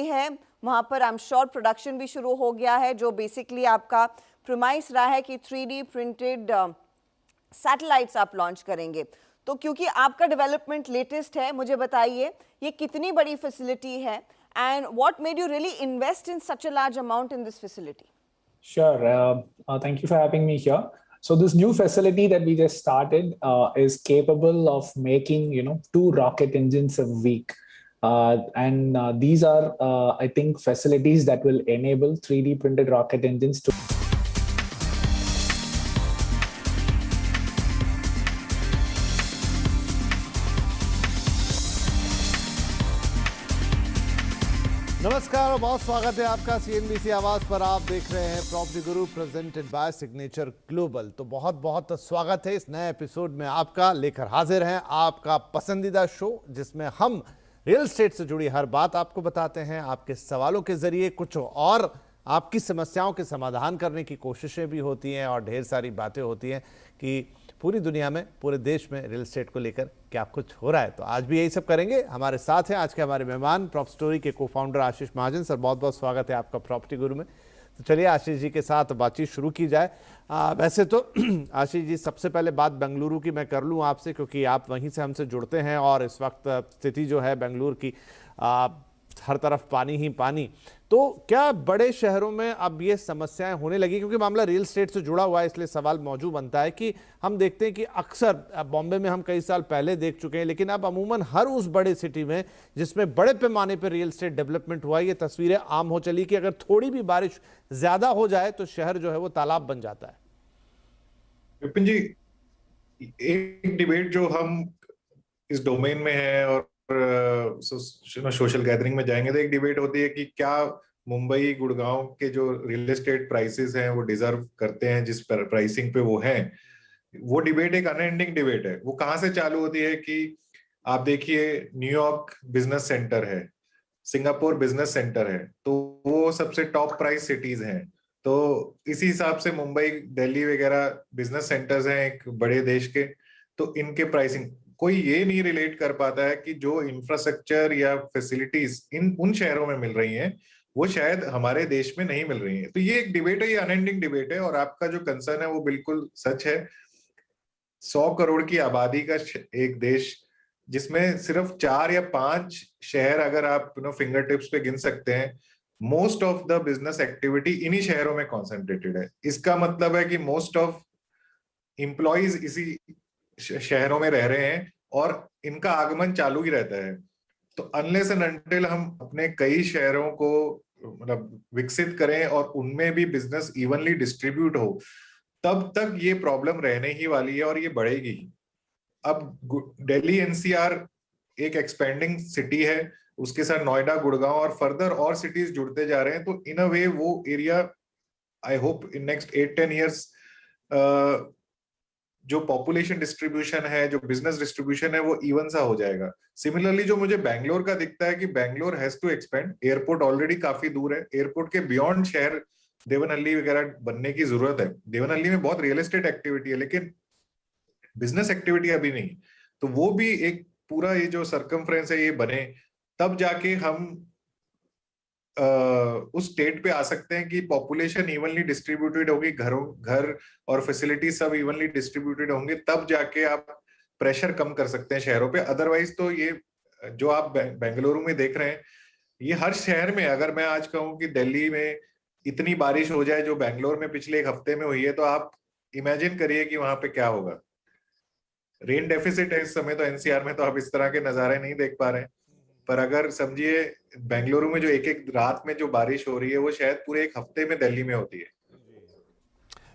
गई है, वहाँ पर आई एम श्योर प्रोडक्शन भी शुरू हो गया है, जो बेसिकली आपका प्रोमाइस रहा है कि 3D प्रिंटेड सैटेलाइट्स आप लॉन्च करेंगे। तो क्योंकि आपका डेवलपमेंट लेटेस्ट है, मुझे बताइए ये कितनी बड़ी फैसिलिटी है and what made you really invest in such a large amount in this facility? Sure. Thank you for having me here. So this new facility that we just started is capable of making, 2 rocket engines a week. And these are, I think, facilities that will enable 3D printed rocket engines to. नमस्कार और बहुत स्वागत है आपका CNBC आवाज पर। आप देख रहे हैं property Guru presented by signature global. तो बहुत बहुत स्वागत है इस नए एपिसोड में आपका। लेकर हाजिर हैं आपका पसंदीदा शो, जिसमें हम रियल एस्टेट से जुड़ी हर बात आपको बताते हैं। आपके सवालों के जरिए कुछ और आपकी समस्याओं के समाधान करने की कोशिशें भी होती हैं और ढेर सारी बातें होती हैं कि पूरी दुनिया में, पूरे देश में रियल एस्टेट को लेकर क्या कुछ हो रहा है। तो आज भी यही सब करेंगे। हमारे साथ हैं आज के हमारे मेहमान, प्रॉपर्टी स्टोरी के को फाउंडर आशीष महाजन। सर बहुत बहुत स्वागत है आपका प्रॉपर्टी गुरु में। तो चलिए आशीष जी के साथ बातचीत शुरू की जाए। वैसे तो आशीष जी, सबसे पहले बात बेंगलुरु की मैं कर लूँ आपसे, क्योंकि आप वहीं से हमसे जुड़ते हैं और इस वक्त स्थिति जो है बेंगलुरु की, हर तरफ पानी ही पानी। तो क्या बड़े शहरों में अब ये समस्याएं होने लगी? क्योंकि मामला रियल एस्टेट से जुड़ा हुआ है, इसलिए सवाल मौजूद बनता है कि हम देखते हैं कि अक्सर बॉम्बे में हम कई साल पहले देख चुके हैं, लेकिन अब अमूमन हर उस बड़े सिटी में जिसमें बड़े पैमाने पर रियल एस्टेट डेवलपमेंट हुआ है, ये तस्वीरें आम हो चली कि अगर थोड़ी भी बारिश ज्यादा हो जाए तो शहर जो है वो तालाब बन जाता है। विपिन जी, एक डिबेट जो हम इस डोमेन में है और सोशल गैदरिंग में जाएंगे तो एक डिबेट होती है कि क्या मुंबई गुड़गांव के जो रियल एस्टेट प्राइसेस हैं वो डिजर्व करते हैं जिस प्राइसिंग पे वो हैं। वो डिबेट एक अनएंडिंग डिबेट है। वो कहाँ से चालू होती है कि आप देखिए, न्यूयॉर्क बिजनेस सेंटर है, सिंगापुर बिजनेस सेंटर है, तो वो सबसे टॉप प्राइस सिटीज हैं। तो इसी हिसाब से मुंबई, दिल्ली वगैरह बिजनेस सेंटर्स हैं एक बड़े देश के, तो इनके प्राइसिंग कोई ये नहीं रिलेट कर पाता है कि जो इंफ्रास्ट्रक्चर या फैसिलिटीज उन शहरों में मिल रही हैं वो शायद हमारे देश में नहीं मिल रही हैं। तो ये एक डिबेट है, ये अनएंडिंग डिबेट है। और आपका जो कंसर्न है वो बिल्कुल सच है। 100 करोड़ की आबादी का एक देश, जिसमें सिर्फ 4 या 5 शहर अगर आप फिंगर टिप्स पे गिन सकते हैं, most of the business activity इन्हीं शहरों में कॉन्सेंट्रेटेड है। इसका मतलब है कि मोस्ट ऑफ एम्प्लॉइज इसी शहरों में रह रहे हैं और इनका आगमन चालू ही रहता है। तो अनलेस एंड अनटिल हम अपने कई शहरों को मतलब विकसित करें और उनमें भी बिजनेस इवनली डिस्ट्रीब्यूट हो, तब तक ये प्रॉब्लम रहने ही वाली है और ये बढ़ेगी। अब दिल्ली एनसीआर एक एक्सपेंडिंग सिटी है, उसके साथ नोएडा, गुड़गांव और फर्दर और सिटीज जुड़ते जा रहे हैं। तो इन अ वे वो area, I hope in next 8-10 years जो पॉपुलेशन डिस्ट्रीब्यूशन है, जो बिजनेस डिस्ट्रीब्यूशन है, वो इवन सा हो जाएगा। सिमिलरली जो मुझे बैंगलोर का दिखता है कि Bangalore has to expand. Airport already काफी दूर है, एयरपोर्ट के बियॉन्ड शहर देवनहल्ली वगैरह बनने की जरूरत है। देवनहल्ली में बहुत रियल एस्टेट एक्टिविटी है लेकिन बिजनेस एक्टिविटी अभी नहीं। तो वो भी एक पूरा ये जो सर्कमफ्रेंस है ये बने, तब जाके हम उस स्टेट पे आ सकते हैं कि पॉपुलेशन इवनली डिस्ट्रीब्यूटेड होगी, घर और फैसिलिटी सब इवनली डिस्ट्रीब्यूटेड होंगे, तब जाके आप प्रेशर कम कर सकते हैं शहरों पे। अदरवाइज तो ये जो आप बेंगलुरु में देख रहे हैं, ये हर शहर में, अगर मैं आज कहूँ कि दिल्ली में इतनी बारिश हो जाए जो बैंगलोर में पिछले 1 हफ्ते में हुई है, तो आप इमेजिन करिए कि वहां पे क्या होगा। रेन डेफिसिट है इस समय तो एनसीआर में, तो आप इस तरह के नजारे नहीं देख पा रहे हैं। पर अगर समझिए बेंगलुरु में जो एक रात में जो बारिश हो रही है वो शायद पूरे 1 हफ्ते में दिल्ली में होती है।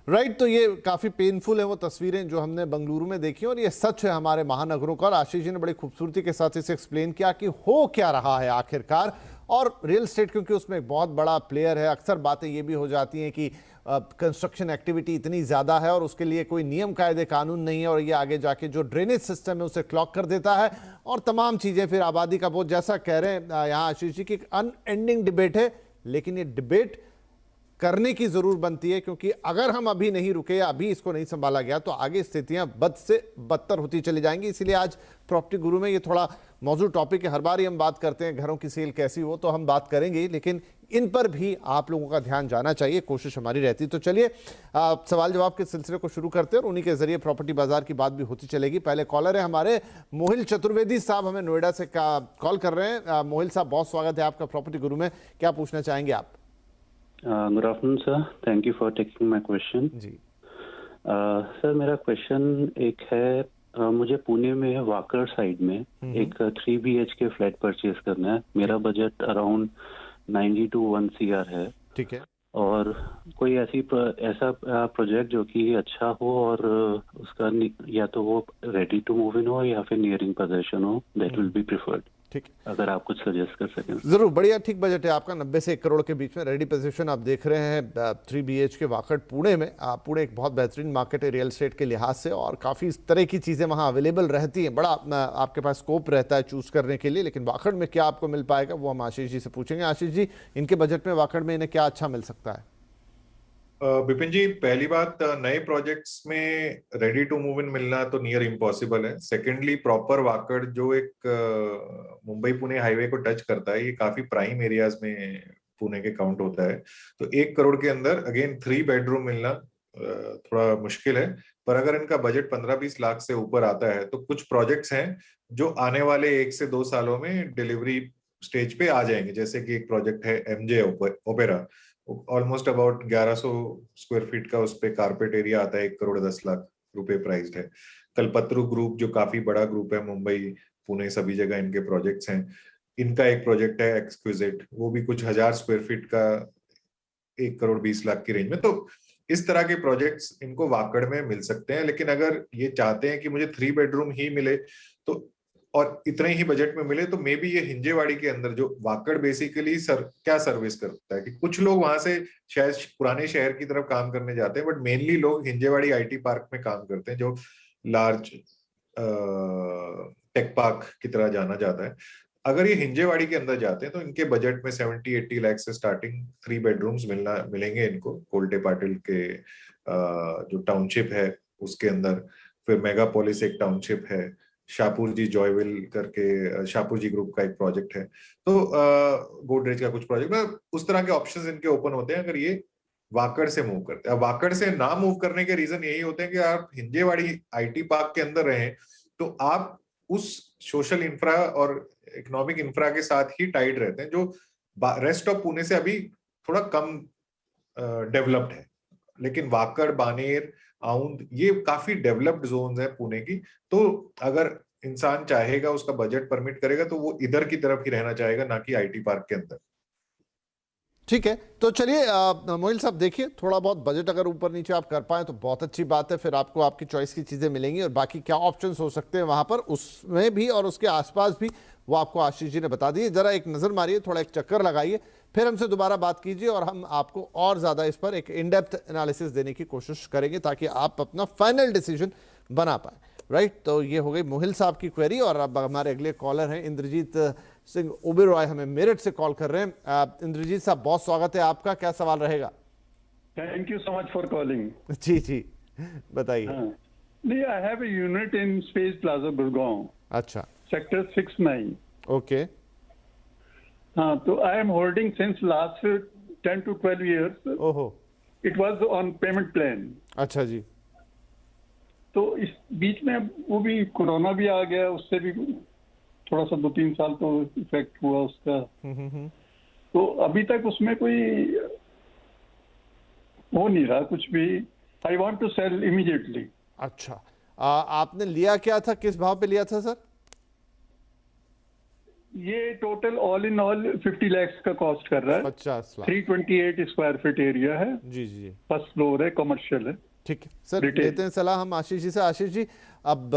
राइट। तो ये काफी पेनफुल है वो तस्वीरें जो हमने बेंगलुरु में देखी, और ये सच है हमारे महानगरों का। आशीष जी ने बड़ी खूबसूरती के साथ इसे एक्सप्लेन किया कि हो क्या रहा है आखिरकार। और रियल एस्टेट क्योंकि उसमें एक बहुत बड़ा प्लेयर है, अक्सर बातें ये भी हो जाती हैं कि कंस्ट्रक्शन एक्टिविटी इतनी ज़्यादा है और उसके लिए कोई नियम कायदे कानून नहीं है, और ये आगे जाके जो ड्रेनेज सिस्टम है उसे क्लॉग कर देता है और तमाम चीज़ें, फिर आबादी का बोझ, जैसा कह रहे हैं यहाँ आशीष जी की, एक अनएंडिंग डिबेट है। लेकिन ये डिबेट करने की जरूर बनती है, क्योंकि अगर हम अभी नहीं रुके या अभी इसको नहीं संभाला गया तो आगे स्थितियां बद से बदतर होती चली जाएंगी। इसीलिए आज प्रॉपर्टी गुरु में ये थोड़ा मौजूद टॉपिक है। हर बार ही हम बात करते हैं घरों की सेल कैसी हो, तो हम बात करेंगे, लेकिन इन पर भी आप लोगों का ध्यान जाना चाहिए, कोशिश हमारी रहती। तो चलिए सवाल जवाब के सिलसिले को शुरू करते हैं और उन्हीं के जरिए प्रॉपर्टी बाजार की बात भी होती चलेगी। पहले कॉलर है हमारे मोहिल चतुर्वेदी साहब, हमें नोएडा से कॉल कर रहे हैं। मोहिल साहब, बहुत स्वागत है आपका प्रॉपर्टी गुरु में। क्या पूछना चाहेंगे आप? Good afternoon sir, thank you for taking my question. जी सर, मेरा क्वेश्चन एक है, मुझे पुणे में वाकड़ साइड में एक 3 BHK फ्लैट परचेज करना है। मेरा बजट अराउंड 90 to 1 CR है। ठीक है। और कोई ऐसा प्रोजेक्ट जो कि अच्छा हो और उसका या तो वो रेडी टू मूव इन हो या फिर नियरिंग पोजीशन हो, दैट विल बी प्रिफर्ड। ठीक, अगर आप कुछ सजेस्ट कर सकें। जरूर। बढ़िया, ठीक बजट है आपका, 90 से 1 करोड़ के बीच में रेडी पोजीशन आप देख रहे हैं। 3 BHK वाकड़ पुणे में। पुणे एक बहुत बेहतरीन मार्केट है रियल एस्टेट के लिहाज से, और काफ़ी इस तरह की चीज़ें वहाँ अवेलेबल रहती हैं। बड़ा आपके पास स्कोप रहता है चूज़ करने के लिए। लेकिन वाकड़ में क्या आपको मिल पाएगा वो हम आशीष जी से पूछेंगे। आशीष जी, इनके बजट में वाकड़ में इन्हें क्या अच्छा मिल सकता है? विपिन जी, पहली बात, नए प्रोजेक्ट्स में रेडी टू मूव इन मिलना तो नियर इम्पॉसिबल है। सेकेंडली, प्रॉपर वाकड़ जो एक मुंबई पुणे हाईवे को टच करता है, ये काफी प्राइम एरियाज में पुणे के काउंट होता है। तो 1 करोड़ के अंदर अगेन 3 बेडरूम मिलना थोड़ा मुश्किल है। पर अगर इनका बजट 15-20 लाख से ऊपर आता है तो कुछ प्रोजेक्ट्स हैं जो आने वाले 1 से 2 सालों में डिलीवरी स्टेज पे आ जाएंगे। जैसे कि एक प्रोजेक्ट है MJ opera, almost about 1100 square feet का उस पे कारपेट एरिया आता है, 1 करोड़ 10 लाख रुपए प्राइस्ड है। कल्पत्रु ग्रुप जो काफी बड़ा ग्रुप है, मुंबई पुणे सभी जगह इनके प्रोजेक्ट्स हैं। इनका एक प्रोजेक्ट है एक्सक्विजिट, वो भी कुछ 1000 स्क्वायर फीट का 1 करोड़ 20 लाख की रेंज में। तो इस तरह के प्रोजेक्ट्स इनको वाकड़ में मिल सकते हैं। लेकिन अगर ये चाहते हैं कि मुझे 3 बेडरूम ही मिले तो और इतने ही बजट में मिले, तो मे बी ये हिंजेवाड़ी के अंदर, जो वाकड़ बेसिकली क्या सर्विस करता है कि कुछ लोग वहां से शायद पुराने शहर की तरफ काम करने जाते हैं, बट मेनली लोग हिंजेवाड़ी IT पार्क में काम करते हैं, जो लार्ज टेक पार्क की तरह जाना जाता है। अगर ये हिंजेवाड़ी के अंदर जाते हैं तो इनके बजट में 70-80 लाख से स्टार्टिंग 3 बेडरूम्स मिलेंगे इनको। कोल्टे पाटिल के जो टाउनशिप है उसके अंदर, फिर मेगापोलिस एक टाउनशिप है, शाहपुर जी जॉयविल करके शाहपुर जी ग्रुप का एक प्रोजेक्ट है, तो गोदरेज का कुछ प्रोजेक्ट, उस तरह के ऑप्शंस इनके ओपन होते हैं अगर ये वाकड़ से मूव करते हैं। अब वाकड़ से ना मूव करने के रीजन यही होते हैं कि आप हिंजेवाड़ी IT पार्क के अंदर रहें तो आप उस सोशल इंफ्रा और इकोनॉमिक इंफ्रा के साथ ही टाइड रहते हैं, जो रेस्ट ऑफ पुणे से अभी थोड़ा कम डेवलप्ड है। लेकिन वाकड़, बानेर, आउंद, ये काफी डेवलप्ड जोन्स है पुणे की। तो अगर इंसान चाहेगा, उसका बजट परमिट करेगा, तो वो इधर की तरफ ही रहना चाहेगा, ना कि IT पार्क के अंदर। ठीक है, तो चलिए मोहिल साहब, देखिए थोड़ा बहुत बजट अगर ऊपर नीचे आप कर पाए तो बहुत अच्छी बात है। फिर आपको आपकी चॉइस की चीज़ें मिलेंगी और बाकी क्या ऑप्शंस हो सकते हैं वहाँ पर, उसमें भी और उसके आसपास भी, वो आपको आशीष जी ने बता दिए। जरा एक नज़र मारिए, थोड़ा एक चक्कर लगाइए, फिर हमसे दोबारा बात कीजिए और हम आपको और ज़्यादा इस पर एक इन डेप्थ एनालिसिस देने की कोशिश करेंगे ताकि आप अपना फाइनल डिसीजन बना पाए। राइट, तो ये हो गई मोहिल साहब की क्वेरी। और अब हमारे अगले कॉलर हैं इंद्रजीत सिंह ओबेरॉय, हमें मेरठ से कॉल कर रहे हैं। इंद्रजीत साहब, बहुत स्वागत है आपका, क्या सवाल रहेगा? Thank you so much for calling. जी जी, बताइए। नहीं, I have a unit in space plaza Gurgaon. अच्छा, सेक्टर 69। ओके। हाँ, तो I am holding since last 10 to 12 years। ओहो, it was on payment plan. अच्छा जी। तो इस बीच में वो भी कोरोना भी आ गया, उससे भी थोड़ा सा 2-3 साल तो इफेक्ट हुआ उसका। तो अभी तक उसमें कोई हो नहीं रहा कुछ भी। I want to sell immediately. अच्छा, आपने लिया क्या था, किस भाव पे लिया था सर? ये total all in all 50 lakh का कॉस्ट कर रहा है। 50 लाख। 328 स्क्वायर फीट एरिया है। जी जी, फर्स्ट फ्लोर है, कमर्शियल है। ठीक है सर, लेते हैं सलाह हम आशीष जी से। आशीष जी, अब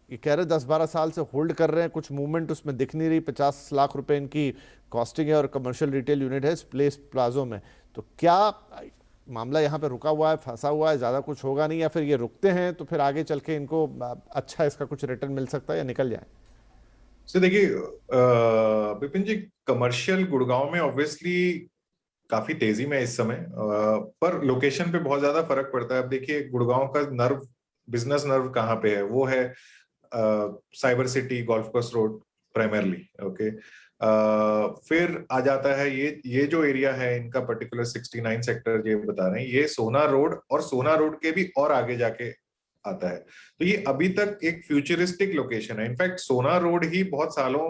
ये कह रहे 10-12 साल से होल्ड कर रहे हैं, कुछ मूवमेंट उसमें दिख नहीं रही, 50 लाख रुपए इनकी कॉस्टिंग है और कमर्शियल रिटेल यूनिट है प्लेस प्लाजो में, तो क्या मामला यहाँ पे रुका हुआ है, फंसा हुआ है, ज़्यादा कुछ होगा नहीं, या फिर ये रुकते हैं तो फिर आगे चल के इनको अच्छा इसका कुछ रिटर्न मिल सकता है या निकल जाए? देखिए विपिन जी, कमर्शियल गुड़गांव में ऑब्वियसली काफी तेजी में है इस समय, पर लोकेशन पे बहुत ज्यादा फर्क पड़ता है। अब देखिए गुड़गांव का नर्व, बिजनेस नर्व कहाँ पे है, वो है cyber city, golf course road primarily. Okay, फिर आ जाता है ये जो एरिया है इनका पर्टिकुलर 69 सेक्टर ये बता रहे हैं, ये सोना रोड और सोना रोड के भी और आगे जाके आता है। तो ये अभी तक एक फ्यूचरिस्टिक लोकेशन है। इनफैक्ट सोना रोड ही बहुत सालों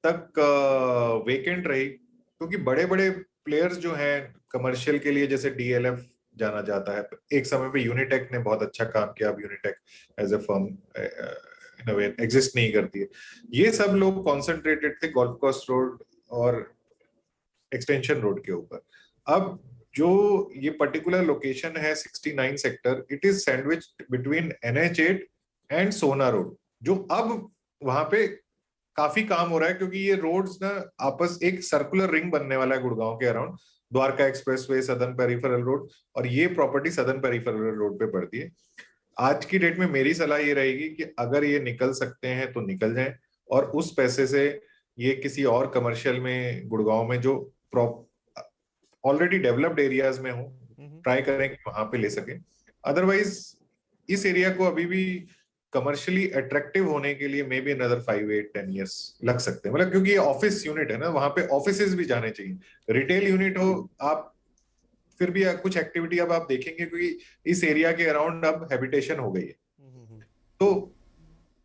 तक वेकेंट रही, क्योंकि बड़े बड़े प्लेयर्स जो हैं कमर्शियल के लिए, जैसे डीएलएफ जाना जाता है, एक समय पे यूनिटेक ने बहुत अच्छा काम किया, अब Unitech as a firm in a way exist नहीं करती है। ये सब लोग कॉन्सेंट्रेटेड थे गोल्फ कोर्स रोड और एक्सटेंशन रोड के ऊपर। अब जो ये पर्टिकुलर लोकेशन है 69 sector, it is sandwich between NH8 and Sohna road, जो अब वहां पे काफी काम हो रहा है, क्योंकि ये रोड्स ना आपस एक सर्कुलर रिंग बनने वाला है गुड़गांव के around. Dwarka expressway, southern peripheral road, और ये प्रॉपर्टी सदर्न पेरिफेरल रोड पे पड़ती है। आज की डेट में मेरी सलाह ये रहेगी कि अगर ये निकल सकते हैं तो निकल जाएं, और उस पैसे से ये किसी और कमर्शियल में गुड़गांव में जो ऑलरेडी डेवलप्ड एरियाज में हो, ट्राई करें कि वहां पे ले सकें। अदरवाइज इस एरिया को अभी भी कमर्शियली अट्रैक्टिव होने के लिए मे बी अनदर 5-8-10 years लग सकते हैं, मतलब क्योंकि ये ऑफिस यूनिट है ना, वहां पे ऑफिसेज भी जाने चाहिए। रिटेल यूनिट हो आप, फिर भी कुछ एक्टिविटी अब आप देखेंगे, क्योंकि इस एरिया के अराउंड अब हैबिटेशन हो गई है। तो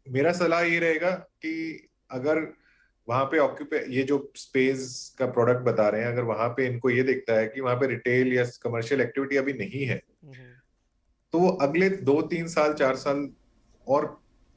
मेरा सलाह ये रहेगा कि अगर वहां पे ऑक्यूपे ये जो स्पेस का प्रोडक्ट बता रहे हैं, अगर वहां पे इनको ये दिखता है कि वहां पे रिटेल या कमर्शियल एक्टिविटी अभी नहीं है, तो वो अगले 2-3 साल 4 साल और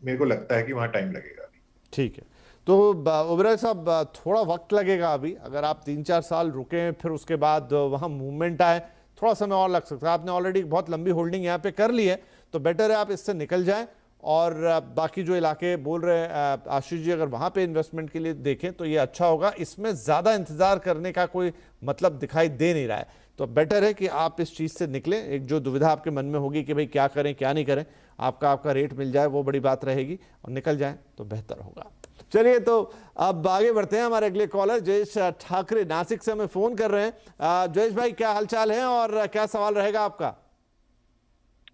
मेरे को लगता है कि वहां टाइम लगेगा। ठीक है, तो ओबेरॉय साहब थोड़ा वक्त लगेगा अभी। अगर आप 3-4 साल रुके फिर उसके बाद वहाँ मूवमेंट आए, थोड़ा समय और लग सकता है। आपने ऑलरेडी बहुत लंबी होल्डिंग यहाँ पे कर ली है, तो बेटर है आप इससे निकल जाएं। और बाकी जो इलाके बोल रहे हैं आशीष जी, अगर वहाँ पे इन्वेस्टमेंट के लिए देखें तो ये अच्छा होगा। इसमें ज़्यादा इंतज़ार करने का कोई मतलब दिखाई दे नहीं रहा है, तो बेटर है कि आप इस चीज़ से निकलें। एक जो दुविधा आपके मन में होगी कि भाई क्या करें क्या नहीं करें, आपका रेट मिल जाए वो बड़ी बात रहेगी, और निकल जाए तो बेहतर होगा। चलिए, तो अब आगे बढ़ते हैं। हमारे अगले कॉलर जयेश ठाकरे नासिक से हमें फोन कर रहे हैं। जयेश भाई, क्या हालचाल है और क्या सवाल रहेगा आपका?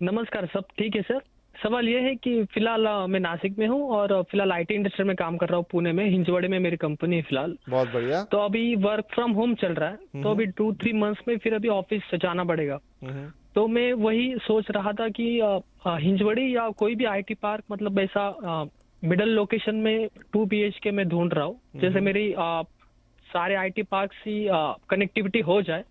नमस्कार, सब ठीक है सर। सवाल ये है कि फिलहाल मैं नासिक में हूँ और फिलहाल IT इंडस्ट्री में काम कर रहा हूँ, पुणे में हिंजवाड़ी में मेरी कंपनी है फिलहाल। बहुत बढ़िया। तो अभी वर्क फ्रॉम होम चल रहा है, तो अभी 2-3 मंथ्स में फिर अभी ऑफिस जाना पड़ेगा। तो मैं वही सोच रहा था कि हिंजवाड़ी या कोई भी IT पार्क, मतलब ऐसा मिडल लोकेशन में 2 BHK में ढूंढ रहा हूँ, जैसे मेरी सारे IT पार्क की कनेक्टिविटी हो जाए।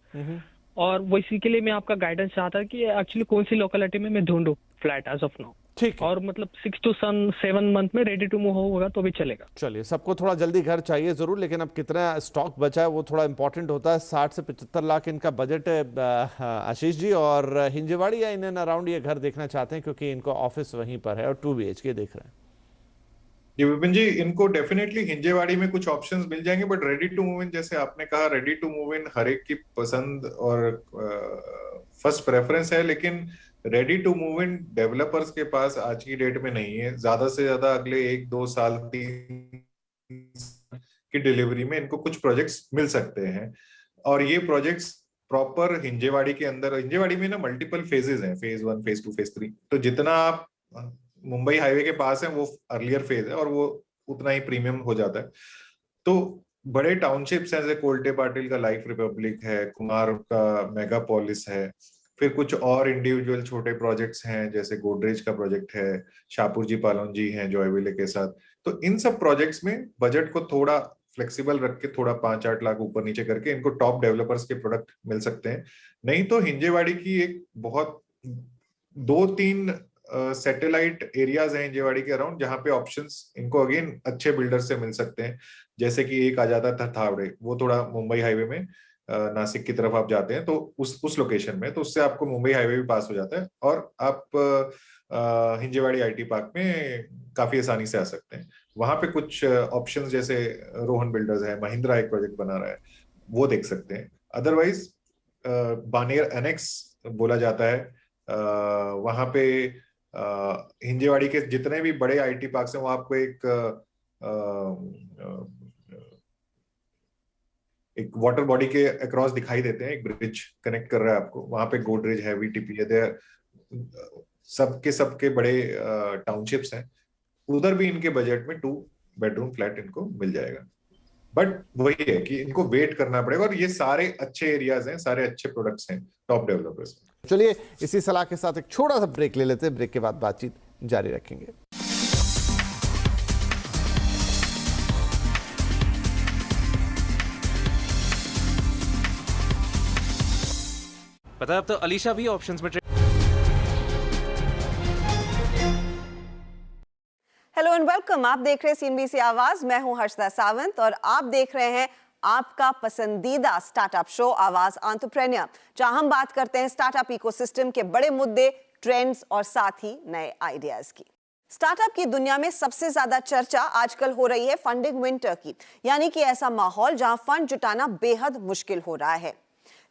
और वो इसी के लिए मैं आपका गाइडेंस चाहता कि एक्चुअली कौन सी लोकेलिटी में मैं ढूंढूं फ्लैट एज ऑफ नाउ। ठीक है, और मतलब 6 to 7 मंथ में रेडी टू मूव होगा तो भी चलेगा। चलिए, सबको थोड़ा जल्दी घर चाहिए जरूर, लेकिन अब कितना स्टॉक बचा है वो थोड़ा इंपॉर्टेंट होता है। 60 से 75 लाख इनका बजट है आशीष जी, और हिंजवाड़ी या इन एंड अराउंड ये घर देखना चाहते हैं क्योंकि इनको ऑफिस वहीं पर है और 2 BHK देख रहे हैं। जी विपिन जी, इनको डेफिनेटली हिंजेवाड़ी में कुछ ऑप्शंस मिल जाएंगे, but ready to move in, जैसे आपने कहा, रेडी टू मूव इन हर एक की पसंद और फर्स्ट प्रेफरेंस है, लेकिन ready to move in developers के पास आज की डेट में नहीं है। ज्यादा से ज्यादा अगले 1-2 साल 3 की डिलीवरी में इनको कुछ प्रोजेक्ट्स मिल सकते हैं, और ये प्रोजेक्ट्स प्रॉपर हिंजेवाड़ी के अंदर, हिंजेवाड़ी में ना मल्टीपल फेजेस हैं, फेज 1, फेज 2, फेज 3। तो जितना आप मुंबई हाईवे के पास है वो अर्लियर फेज है, और वो उतना ही प्रीमियम हो जाता है। तो बड़े टाउनशिप्स हैं, जैसे कोल्टे पाटिल का लाइफ रिपब्लिक है, कुमार का मेगापोलिस है, फिर कुछ और इंडिविजुअल छोटे प्रोजेक्ट्स हैं, जैसे गोदरेज का प्रोजेक्ट है, शाहपुर जी पालोन जी हैं जॉयविले के साथ। तो इन सब प्रोजेक्ट्स में बजट को थोड़ा फ्लेक्सिबल रख के, थोड़ा 5-8 लाख ऊपर नीचे करके इनको टॉप डेवलपर्स के प्रोडक्ट मिल सकते हैं। नहीं तो हिंजेवाड़ी की एक बहुत 2-3 सैटेलाइट एरियाज हैं हिंजेवाड़ी के अराउंड, जहां पे ऑप्शंस इनको अगेन अच्छे बिल्डर से मिल सकते हैं। जैसे कि एक आ जाता था थावड़े, वो थोड़ा मुंबई हाईवे में नासिक की तरफ आप जाते हैं तो उस लोकेशन में, तो उससे आपको मुंबई हाईवे भी पास हो जाता है, और आप हिंजेवाड़ी IT पार्क में काफी आसानी से आ सकते हैं। वहां पे कुछ ऑप्शंस जैसे रोहन बिल्डर्स है, महिंद्रा एक प्रोजेक्ट बना रहा है, वो देख सकते हैं। अदरवाइज बानेर एनेक्स बोला जाता है, वहां पे हिंजेवाड़ी के जितने भी बड़े IT पार्क्स हैं वो आपको एक एक वाटर बॉडी के अक्रॉस दिखाई देते हैं, एक ब्रिज कनेक्ट कर रहा है आपको, वहां पे गोदरेज है, वीटीपी है, सबके बड़े टाउनशिप्स हैं, उधर भी इनके बजट में 2 बेडरूम फ्लैट इनको मिल जाएगा। बट वही है कि इनको वेट करना पड़ेगा, और ये सारे अच्छे एरियाज हैं, सारे अच्छे प्रोडक्ट्स हैं टॉप डेवलपर्स। चलिए इसी सलाह के साथ एक छोटा सा ब्रेक ले लेते हैं, ब्रेक के बाद बातचीत जारी रखेंगे। पता है अब तो अलीशा भी ऑप्शंस में हेलो एंड वेलकम। आप देख रहे हैं सीएनबीसी आवाज, मैं हूं हर्षदा सावंत और आप देख रहे हैं आपका पसंदीदा स्टार्टअप शो आवाज एंटरप्रेन्योर, जहां हम बात करते हैं स्टार्टअप इकोसिस्टम के बड़े मुद्दे, ट्रेंड्स और साथ ही नए आइडियाज की। स्टार्टअप की दुनिया में सबसे ज्यादा चर्चा आजकल हो रही है फंडिंग विंटर की, यानी कि ऐसा माहौल जहां फंड जुटाना बेहद मुश्किल हो रहा है।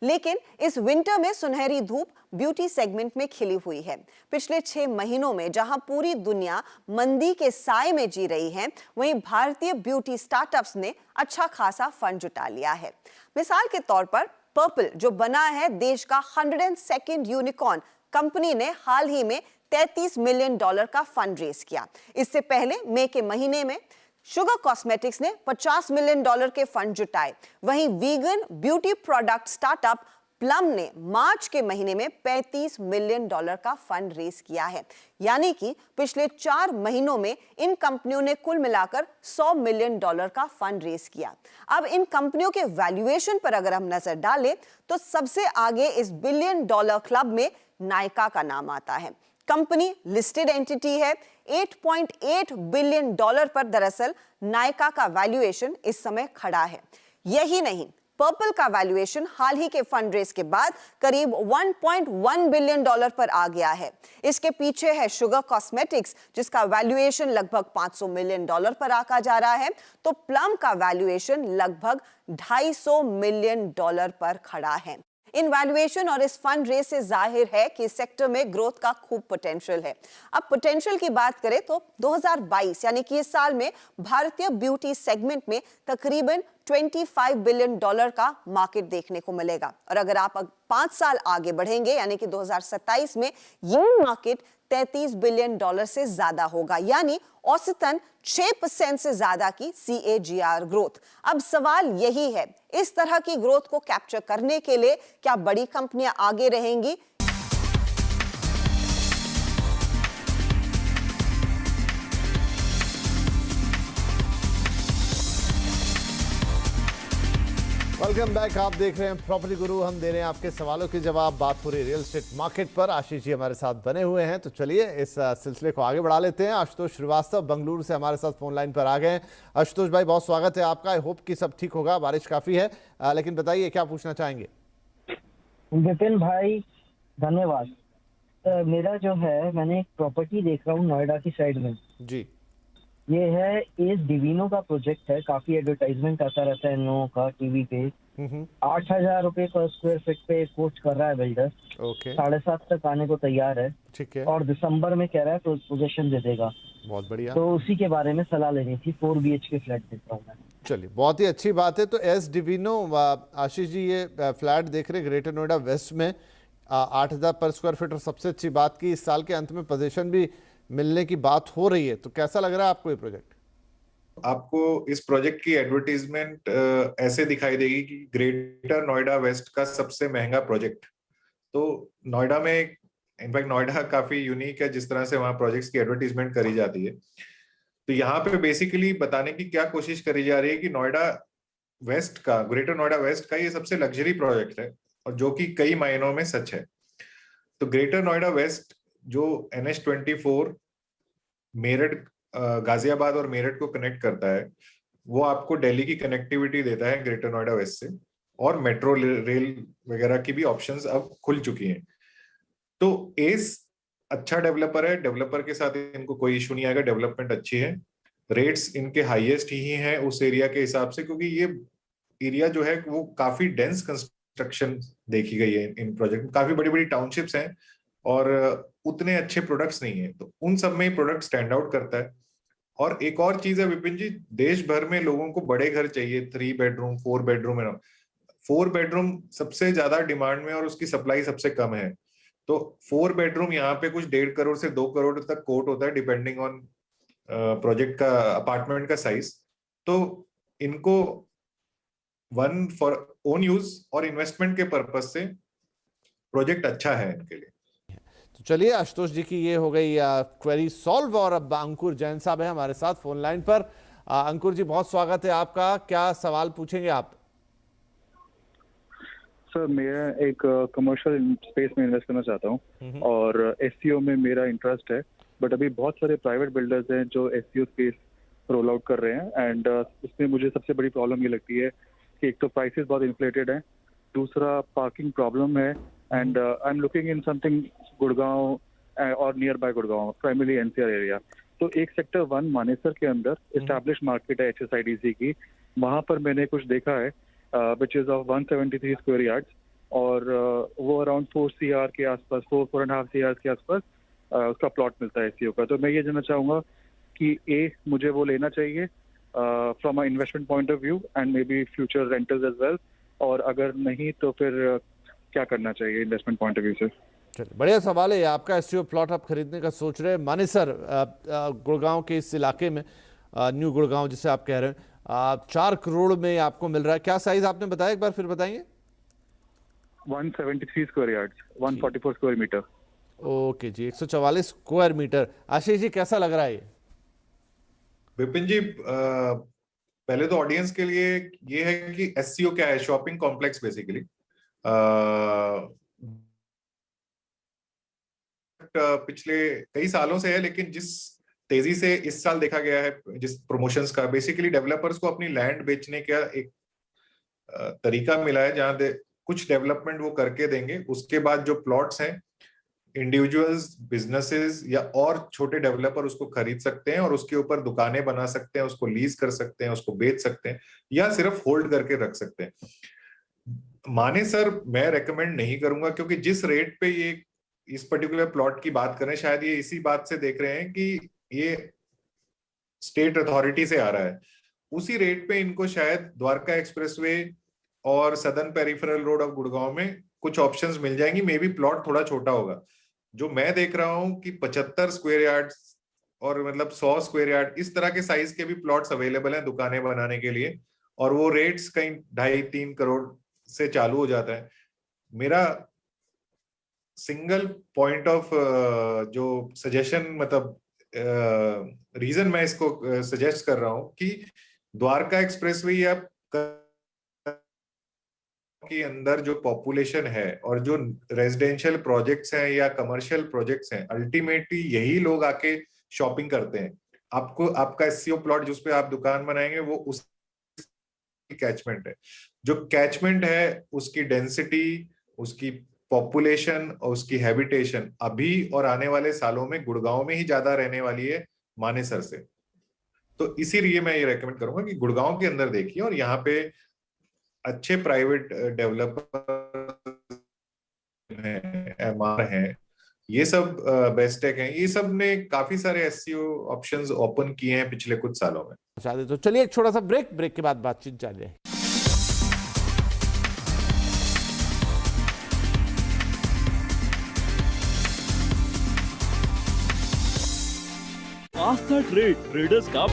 लेकिन इस विंटर में सुनहरी धूप ब्यूटी सेगमेंट में खिली हुई है। पिछले 6 महीनों में जहां पूरी दुनिया मंदी के साए में जी रही है, वहीं भारतीय ब्यूटी स्टार्टअप्स ने अच्छा खासा फंड जुटा लिया है। मिसाल के तौर पर पर्पल, जो बना है देश का 102nd यूनिकॉर्न, कंपनी ने हाल ही में $33 मिलियन का फंड रेज किया। इससे पहले मई के महीने में शुगर कॉस्मेटिक्स ने $50 मिलियन के फंड जुटाए। वहीं vegan beauty product startup plum ने मार्च के महीने में $35 मिलियन का फंड रेज किया है। यानी कि पिछले 4 महीनों में इन कंपनियों ने कुल मिलाकर $100 मिलियन का फंड रेज किया। अब इन कंपनियों के वैल्यूएशन पर अगर हम नजर डालें तो सबसे आगे इस $बिलियन क्लब में नायका का नाम आता है। कंपनी लिस्टेड एंटिटी है। $8.8 बिलियन पर दरअसल नायका का वैल्यूएशन इस समय खड़ा है। यही नहीं, पर्पल का वैल्यूएशन हाल ही के फंड रेज के बाद करीब $1.1 बिलियन पर आ गया है। इसके पीछे है शुगर कॉस्मेटिक्स, जिसका वैल्यूएशन लगभग $500 मिलियन पर आका जा रहा है, तो प्लम का वैल्यूएशन लगभग $250 मिलियन पर खड़ा है। इन वैल्यूएशन और इस फंड रेस से जाहिर है कि इस सेक्टर में ग्रोथ का खूब पोटेंशियल है। अब पोटेंशियल की बात करें तो 2022 यानी कि इस साल में भारतीय ब्यूटी सेगमेंट में तकरीबन $25 बिलियन का मार्केट देखने को मिलेगा। और अगर आप 5 साल आगे बढ़ेंगे यानी कि 2027 में ये मार्केट $33 बिलियन से ज्यादा होगा, यानी औसतन 6% से ज्यादा की CAGR ग्रोथ। अब सवाल यही है, इस तरह की ग्रोथ को कैप्चर करने के लिए क्या बड़ी कंपनियां आगे रहेंगी? Welcome back. आप देख रहे हैं प्रॉपर्टी गुरु, हम दे रहे हैं आपके सवालों के जवाब। बात हो रही रियल एस्टेट मार्केट पर। आशीष जी हमारे साथ बने हुए हैं, तो चलिए इस सिलसिले को आगे बढ़ा लेते हैं। आशुतोष श्रीवास्तव बेंगलुरु से हमारे साथ फोन लाइन पर आ गए हैं। आशुतोष भाई, बहुत स्वागत है आपका। आई होप कि सब ठीक होगा, बारिश काफ़ी है, लेकिन बताइए क्या पूछना चाहेंगे। विपिन भाई धन्यवाद। मेरा जो है, मैंने एक प्रॉपर्टी देख रहा हूँ नोएडा की साइड में जी। ये है एस डिविनो का प्रोजेक्ट है, काफी एडवर्टाइजमेंट आता रहता है इन लोगों का टीवी पे। 8,000 रुपए पर स्क्वायर फीट पे कोस्ट कर रहा है बिल्डर। ओके। 7.5 तक आने को तैयार है। ठीक है। और दिसंबर में कह रहा है तो पोजीशन दे देगा। बहुत बढ़िया। तो उसी के बारे में सलाह लेनी थी। 4 BHK फ्लैट देख रहा हूँ मैं। चलिए, बहुत ही अच्छी बात है। तो एस डिविनो, आशीष जी ये फ्लैट देख रहे ग्रेटर नोएडा वेस्ट में 8,000 पर स्क्वायर फीट, और सबसे अच्छी बात की इस साल के अंत में पोजीशन भी मिलने की बात हो रही है। तो कैसा लग रहा है आपको ये प्रोजेक्ट? आपको इस प्रोजेक्ट की एडवर्टीजमेंट ऐसे दिखाई देगी कि ग्रेटर नोएडा वेस्ट का सबसे महंगा प्रोजेक्ट। तो नोएडा में, इनफैक्ट नोएडा काफी यूनिक है जिस तरह से वहां प्रोजेक्ट्स की एडवर्टीजमेंट करी जाती है। तो यहाँ पे बेसिकली बताने की क्या कोशिश करी जा रही है कि नोएडा वेस्ट का, ग्रेटर नोएडा वेस्ट का ये सबसे लग्जरी प्रोजेक्ट है, और जो कि कई मायनों में सच है। तो ग्रेटर नोएडा वेस्ट जो NH24 मेरठ, गाजियाबाद और मेरठ को कनेक्ट करता है, वो आपको दिल्ली की कनेक्टिविटी देता है ग्रेटर नोएडा वेस्ट से, और मेट्रो रेल वगैरह की भी ऑप्शंस अब खुल चुकी हैं। तो एस अच्छा डेवलपर है, डेवलपर के साथ इनको कोई इशू नहीं आएगा, डेवलपमेंट अच्छी है, रेट्स इनके हाईएस्ट ही हैं उस एरिया के हिसाब से, क्योंकि ये एरिया जो है वो काफी डेंस कंस्ट्रक्शन देखी गई है इन प्रोजेक्ट में। काफी बड़ी बड़ी टाउनशिप्स हैं और उतने अच्छे प्रोडक्ट्स नहीं है, तो उन सब में प्रोडक्ट स्टैंड आउट करता है। और एक और चीज है विपिन जी, देश भर में लोगों को बड़े घर चाहिए, 3 बेडरूम 4 बेडरूम है। 4 बेडरूम सबसे ज्यादा डिमांड में और उसकी सप्लाई सबसे कम है। तो 4 बेडरूम यहाँ पे कुछ 1.5 करोड़ से 2 करोड़ तक कोट होता है, डिपेंडिंग ऑन प्रोजेक्ट का, अपार्टमेंट का साइज। तो इनको वन फॉर ओन यूज और इन्वेस्टमेंट के पर्पज से प्रोजेक्ट अच्छा है इनके लिए। तो चलिए, आशुतोष जी की ये हो गई क्वेरी सॉल्व, और अब अंकुर जैन साहब है हमारे साथ फोन लाइन पर। अंकुर जी, बहुत स्वागत है आपका। क्या सवाल पूछेंगे आप? सर, मैं एक कमर्शियल स्पेस में इन्वेस्ट करना चाहता हूँ और एससीओ में मेरा इंटरेस्ट है, बट अभी बहुत सारे प्राइवेट बिल्डर्स हैं जो एससीओ स्पेस रोल आउट कर रहे हैं, एंड इसमें मुझे सबसे बड़ी प्रॉब्लम ये लगती है कि एक तो प्राइसेस बहुत इन्फ्लेटेड है, दूसरा पार्किंग प्रॉब्लम है, and I am looking in something Gurgaon और near by Gurgaon, primary NCR area. तो एक सेक्टर 1 मानेसर के अंदर एस्टैब्लिश मार्केट है एचएसआईडीसी की, वहां पर मैंने कुछ देखा है which is of 173 square yards, और वो अराउंड 4 CR के आसपास, 4.5 CR के आसपास उसका प्लॉट मिलता है एससीओ का। तो मैं ये जानना चाहूंगा कि मुझे वो लेना चाहिए from a investment point of view and maybe future rentals as well, और अगर नहीं तो फिर क्या करना चाहिए इन्वेस्टमेंट पॉइंट ऑफ व्यू से? चलिए, बढ़िया सवाल है आपका। एससीओ प्लॉट आप खरीदने का सोच रहे हैं मानेसर गुड़गांव के इस इलाके में, न्यू गुड़गांव जिसे आप कह रहे हैं, 4 करोड़ में आपको मिल रहा है। क्या साइज आपने बताया, एक बार फिर बताएंगे? 173 square yards, 144 square metre. Okay जी, 144 स्क्वायर मीटर। आशीष जी, कैसा लग रहा है ये? विपिन जी, पहले तो ऑडियंस के लिए ये है कि एससीओ क्या है, शॉपिंग कॉम्प्लेक्स बेसिकली। पिछले कई सालों से है, लेकिन जिस तेजी से इस साल देखा गया है, जिस प्रमोशंस का, बेसिकली डेवलपर्स को अपनी लैंड बेचने का एक तरीका मिला है, जहां कुछ डेवलपमेंट वो करके देंगे, उसके बाद जो प्लॉट्स हैं इंडिविजुअल्स, बिजनेसेस या और छोटे डेवलपर उसको खरीद सकते हैं और उसके ऊपर दुकानें बना सकते हैं, उसको लीज कर सकते हैं, उसको बेच सकते हैं या सिर्फ होल्ड करके रख सकते हैं। मानेसर मैं रेकमेंड नहीं करूंगा, क्योंकि जिस रेट पे ये इस पर्टिकुलर प्लॉट की बात करें, शायद ये इसी बात से देख रहे हैं कि ये स्टेट अथॉरिटी से आ रहा है, उसी रेट पे इनको शायद द्वारका एक्सप्रेसवे और southern peripheral road of Gurgaon में कुछ ऑप्शंस मिल जाएंगी। मे बी प्लॉट थोड़ा छोटा होगा। जो मैं देख रहा हूं कि 75 स्क्वायर यार्ड और मतलब 100 स्क्वायर यार्ड, इस तरह के साइज के भी प्लॉट्स अवेलेबल हैं दुकानें बनाने के लिए, और वो रेट्स कहीं 2.5-3 करोड़ से चालू हो जाता है। मेरा सिंगल पॉइंट ऑफ जो सजेशन, मतलब रीजन मैं इसको सजेस्ट कर रहा हूं कि द्वारका एक्सप्रेसवे या के अंदर जो पॉपुलेशन है और जो रेजिडेंशियल प्रोजेक्ट्स हैं या कमर्शियल प्रोजेक्ट्स हैं, अल्टीमेटली यही लोग आके शॉपिंग करते हैं। आपको आपका एससीओ प्लॉट जिस पे आप दुकान बनाएंगे वो उस कैचमेंट है। जो कैचमेंट है उसकी डेंसिटी, उसकी पॉपुलेशन और उसकी हैबिटेशन अभी और आने वाले सालों में गुड़गांव में ही ज्यादा रहने वाली है मानेसर से। तो इसीलिए मैं ये रेकमेंड करूंगा कि गुड़गांव के अंदर देखिए, और यहाँ पे अच्छे प्राइवेट डेवलपर हैं, एमआर हैं, ये सब बेस्टेक हैं, ये सब ने काफी सारे एससीओ ऑप्शंस ओपन किए हैं पिछले कुछ सालों में। तो चलिए एक छोटा सा ब्रेक के बाद बातचीत जारी है। आस्था ट्रेडर्स का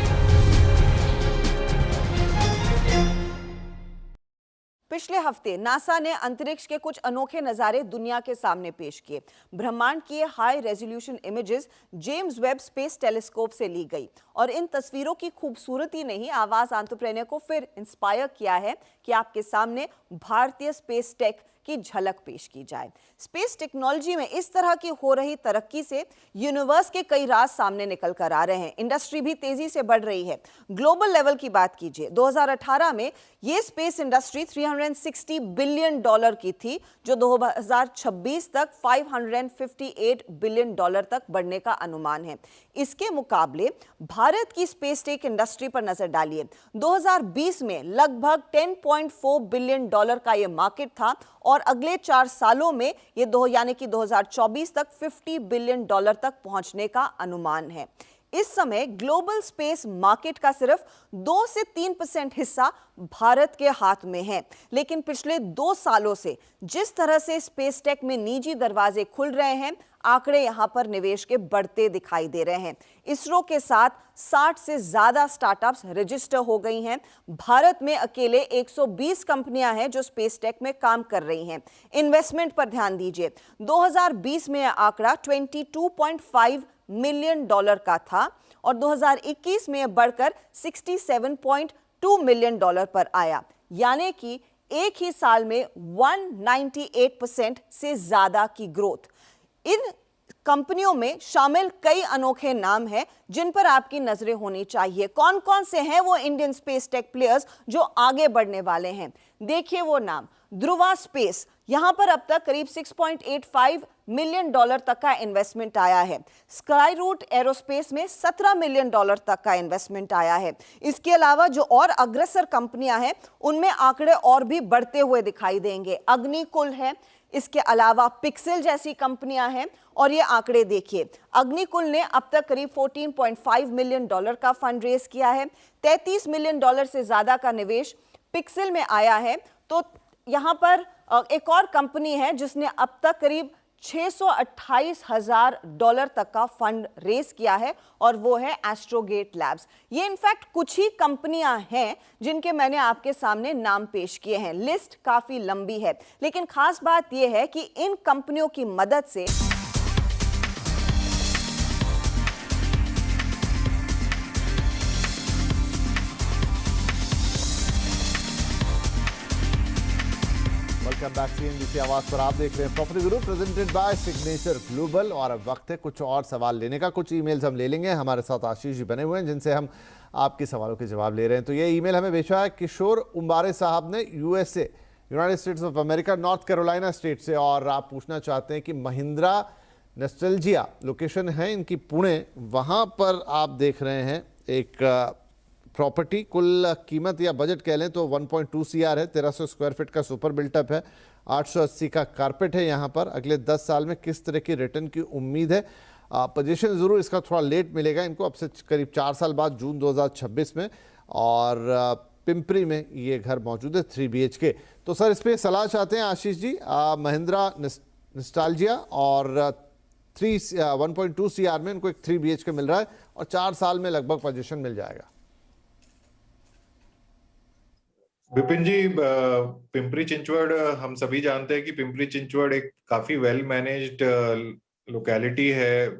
पिछले हफ्ते नासा ने अंतरिक्ष के कुछ अनोखे नजारे दुनिया के सामने पेश किए। ब्रह्मांड की high resolution images James Webb space telescope से ली गई, और इन तस्वीरों की खूबसूरती ने ही आवाज एंटरप्रेन्योर को फिर इंस्पायर किया है कि आपके सामने भारतीय स्पेस टेक की झलक पेश की जाए। स्पेस टेक्नोलॉजी में इस तरह की हो रही तरक्की से यूनिवर्स के कई राज सामने निकल कर आ रहे हैं। इंडस्ट्री भी तेजी से बढ़ रही है। ग्लोबल लेवल की बात कीजिए, 2018 में ये स्पेस इंडस्ट्री $360 बिलियन की थी, जो 2026 तक $558 बिलियन तक बढ़ने का अनुमान है। इसके मुकाबले भारत की स्पेस टेक इंडस्ट्री पर नजर डालिए। 2020 में लगभग $10.4 बिलियन का यह मार्केट था, और अगले 4 सालों में ये यानी कि 2024 तक $50 बिलियन तक पहुंचने का अनुमान है। इस समय ग्लोबल स्पेस मार्केट का सिर्फ 2 से 3% हिस्सा भारत के हाथ में है। लेकिन पिछले 2 सालों से जिस तरह से स्पेस टेक में निजी दरवाजे खुल रहे हैं, आंकड़े यहां पर निवेश के बढ़ते दिखाई दे रहे हैं। इसरो के साथ 60 से ज्यादा स्टार्टअप्स रजिस्टर हो गई हैं। भारत में अकेले 120 कंपनियां हैं जो स्पेस टेक में काम कर रही हैं। इन्वेस्टमेंट पर ध्यान दीजिए, 2020 में यह आंकड़ा $22.5 मिलियन का था और 2021 में यह बढ़कर $67.2 मिलियन पर आया, यानी कि एक ही साल में 198% से ज्यादा की ग्रोथ। इन कंपनियों में शामिल कई अनोखे नाम हैं जिन पर आपकी नजरें होनी चाहिए। कौन कौन से हैं वो इंडियन स्पेस टेक प्लेयर्स जो आगे बढ़ने वाले हैं? देखिए वो नाम, ध्रुवा स्पेस, यहां पर अब तक करीब $6.85 मिलियन तक का इन्वेस्टमेंट आया है। स्काई रूट एरोस्पेस में $17 मिलियन तक का इन्वेस्टमेंट आया है। इसके अलावा जो और अग्रसर कंपनियां हैं उनमें आंकड़े और भी बढ़ते हुए दिखाई देंगे। अग्निकुल है, इसके अलावा पिक्सेल जैसी कंपनियां हैं और ये आंकड़े देखिए, अग्निकुल ने अब तक करीब $14.5 मिलियन का फंड रेज किया है। $33 मिलियन से ज्यादा का निवेश पिक्सेल में आया है। तो यहां पर एक और कंपनी है जिसने अब तक करीब $628,000 तक का फंड रेज किया है और वो है एस्ट्रोगेट लैब्स। ये इनफैक्ट कुछ ही कंपनियां हैं जिनके मैंने आपके सामने नाम पेश किए हैं। लिस्ट काफी लंबी है, लेकिन खास बात यह है कि इन कंपनियों की मदद से वेलकम बैक CNBC आवाज पर। आप देख रहे हैं property Guru presented by signature global. और अब वक्त है कुछ और सवाल लेने का। कुछ ईमेल्स हम ले लेंगे। हमारे साथ आशीष जी बने हुए हैं जिनसे हम आपके सवालों के जवाब ले रहे हैं। तो ये ईमेल हमें भेजा है किशोर उम्बारे साहब ने, USA, United states of America, north Carolina state से। और आप पूछना चाहते हैं कि महिंद्रा नॉस्टैल्जिया लोकेशन है इनकी पुणे, वहाँ पर आप देख रहे हैं एक प्रॉपर्टी, कुल कीमत या बजट कह लें तो 1.2 CR है, 1300 स्क्वायर फीट का सुपर बिल्टअप है, 880 का कारपेट है। यहाँ पर अगले 10 साल में किस तरह की रिटर्न की उम्मीद है? पोजीशन ज़रूर इसका थोड़ा लेट मिलेगा इनको, अब से करीब 4 साल बाद, जून 2026 में। और पिंपरी में ये घर मौजूद है, 3 BHK। तो सर इस पर सलाह चाहते हैं आशीष जी। महिंद्रा नॉस्टैल्जिया और 1.2 CR में इनको एक 3 BHK मिल रहा है और 4 साल में लगभग पोजीशन मिल जाएगा। विपिन जी, पिंपरी चिंचवड़ हम सभी जानते हैं कि पिंपरी चिंचवड़ एक काफी वेल मैनेज्ड लोकेलिटी है।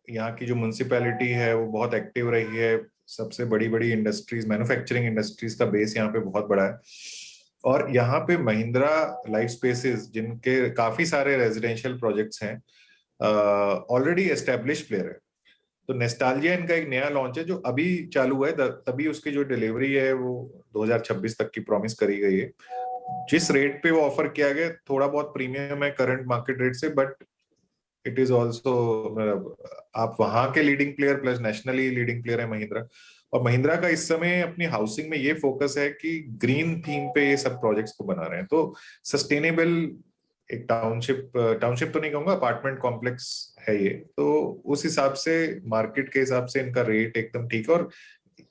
यहाँ की जो म्युनिसिपैलिटी है वो बहुत एक्टिव रही है। सबसे बड़ी बड़ी इंडस्ट्रीज, मैन्युफैक्चरिंग इंडस्ट्रीज का बेस यहाँ पे बहुत बड़ा है। और यहाँ पे महिंद्रा लाइफ स्पेसेस, जिनके काफी सारे रेजिडेंशियल प्रोजेक्ट्स हैं, ऑलरेडी एस्टेब्लिश प्लेयर है। तो नॉस्टैल्जिया इनका एक नया लॉन्च है जो अभी चालू है, तभी उसकी जो डिलीवरी है वो 2026 तक की प्रॉमिस करी गई है। जिस रेट पे वो ऑफर किया गया थोड़ा बहुत प्रीमियम है करंट मार्केट रेट से, बट इट इज ऑल्सो, आप वहां के leading player plus nationally leading player है महिंद्रा। और महिंद्रा का इस समय अपनी हाउसिंग में ये फोकस है कि ग्रीन थीम पे ये सब प्रोजेक्ट्स को बना रहे हैं। तो सस्टेनेबल एक टाउनशिप तो नहीं कहूंगा, अपार्टमेंट कॉम्प्लेक्स है ये। तो उस हिसाब से, मार्केट के हिसाब से इनका रेट एकदम ठीक है। और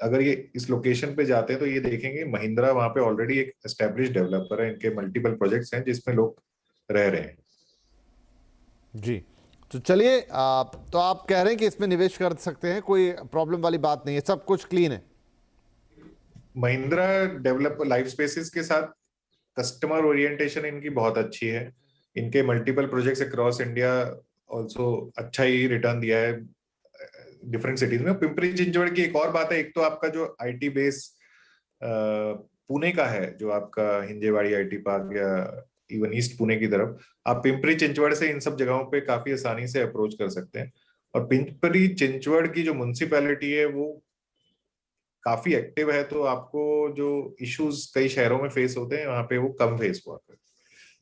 अगर ये इस लोकेशन पे जाते हैं तो ये देखेंगे महिंद्रा वहां पे ऑलरेडी एक एस्टेब्लिश डेवलपर है, इनके मल्टीपल प्रोजेक्ट्स हैं जिसमें लोग रह रहे हैं। जी, तो चलिए, तो आप कह रहे हैं कि इसमें निवेश कर सकते हैं, कोई प्रॉब्लम वाली बात नहीं है, सब कुछ क्लीन है। महिंद्रा डेवलपर लाइफ स्पेसेस के साथ कस्टमर ओरिएंटेशन इनकी बहुत अच्छी है। इनके multiple projects across India also अच्छा ही रिटर्न दिया है डिफरेंट सिटीज में। पिंपरी चिंचवड़ की एक और बात है, एक तो आपका जो IT बेस पुणे का है, जो आपका हिंजेवाड़ी IT पार्क या इवन ईस्ट पुणे की तरफ, आप पिंपरी चिंचवड़ से इन सब जगहों पे काफी आसानी से अप्रोच कर सकते हैं। और पिंपरी चिंचवड़ की जो म्युनिसिपैलिटी है वो काफी एक्टिव है, तो आपको जो इश्यूज कई शहरों में फेस होते हैं वहां पे वो कम फेस हुआ है।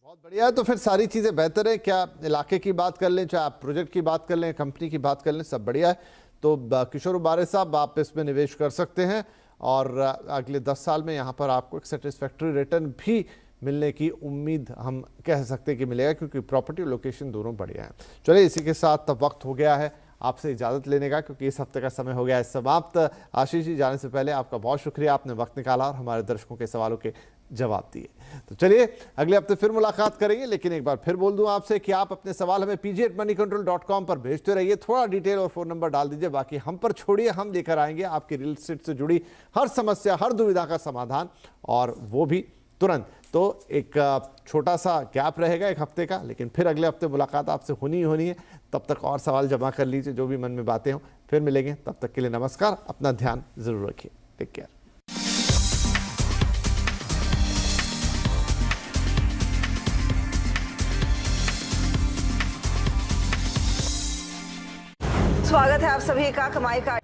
बहुत बढ़िया है। तो फिर सारी चीज़ें बेहतर है, क्या इलाके की बात कर लें, चाहे आप प्रोजेक्ट की बात कर लें, कंपनी की बात कर लें, सब बढ़िया है। तो किशोर उबारे साहब, आप इसमें निवेश कर सकते हैं और अगले 10 साल में यहाँ पर आपको एक सेटिस्फैक्ट्री रिटर्न भी मिलने की उम्मीद हम कह सकते हैं कि मिलेगा, क्योंकि प्रॉपर्टी और लोकेशन दोनों बढ़िया हैं। चलिए, इसी के साथ तब वक्त हो गया है आपसे इजाज़त लेने का, क्योंकि इस हफ्ते का समय हो गया है समाप्त। आशीष जी, जाने से पहले आपका बहुत शुक्रिया, आपने वक्त निकाला और हमारे दर्शकों के सवालों के जवाब दिए। तो चलिए अगले हफ्ते फिर मुलाकात करेंगे, लेकिन एक बार फिर बोल दूं आपसे कि आप अपने सवाल हमें pg@moneycontrol.com पर भेजते रहिए। थोड़ा डिटेल और फ़ोन नंबर डाल दीजिए, बाकी हम पर छोड़िए, हम लेकर आएंगे आपकी रियल एस्टेट से जुड़ी हर समस्या, हर दुविधा का समाधान, और वो भी तुरंत। तो एक छोटा सा गैप रहेगा एक हफ्ते का, लेकिन फिर अगले हफ्ते मुलाकात आपसे होनी है। तब तक और सवाल जमा कर लीजिए, जो भी मन में बातें हों। फिर मिलेंगे, तब तक के लिए नमस्कार। अपना ध्यान जरूर रखिए। Take care. स्वागत है आप सभी का कमाई का।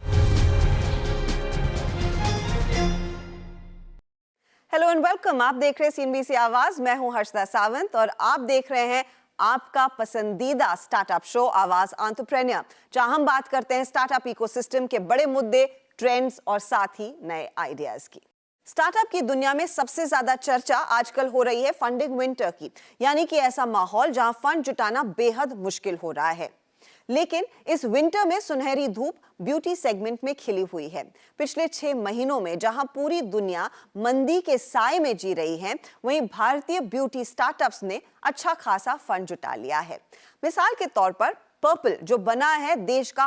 हेलो एंड वेलकम, आप देख रहे हैं सीएनबीसी आवाज। मैं हूं हर्षदा सावंत और आप देख रहे हैं आपका पसंदीदा स्टार्टअप शो आवाज एंटरप्रेन्योर, जहां हम बात करते हैं स्टार्टअप इकोसिस्टम के बड़े मुद्दे, ट्रेंड्स और साथ ही नए आइडियाज की। स्टार्टअप की दुनिया में सबसे ज्यादा चर्चा आजकल हो रही है फंडिंग विंटर की, यानी कि ऐसा माहौल जहां फंड जुटाना बेहद मुश्किल हो रहा है। लेकिन इस विंटर में सुनहरी धूप ब्यूटी सेगमेंट में खिली हुई है। पिछले 6 महीनों में जहां पूरी दुनिया मंदी के साए में जी रही है, वहीं भारतीय ब्यूटी स्टार्टअप्स ने अच्छा खासा फंड जुटा लिया है। मिसाल के तौर पर पर्पल, जो बना है देश का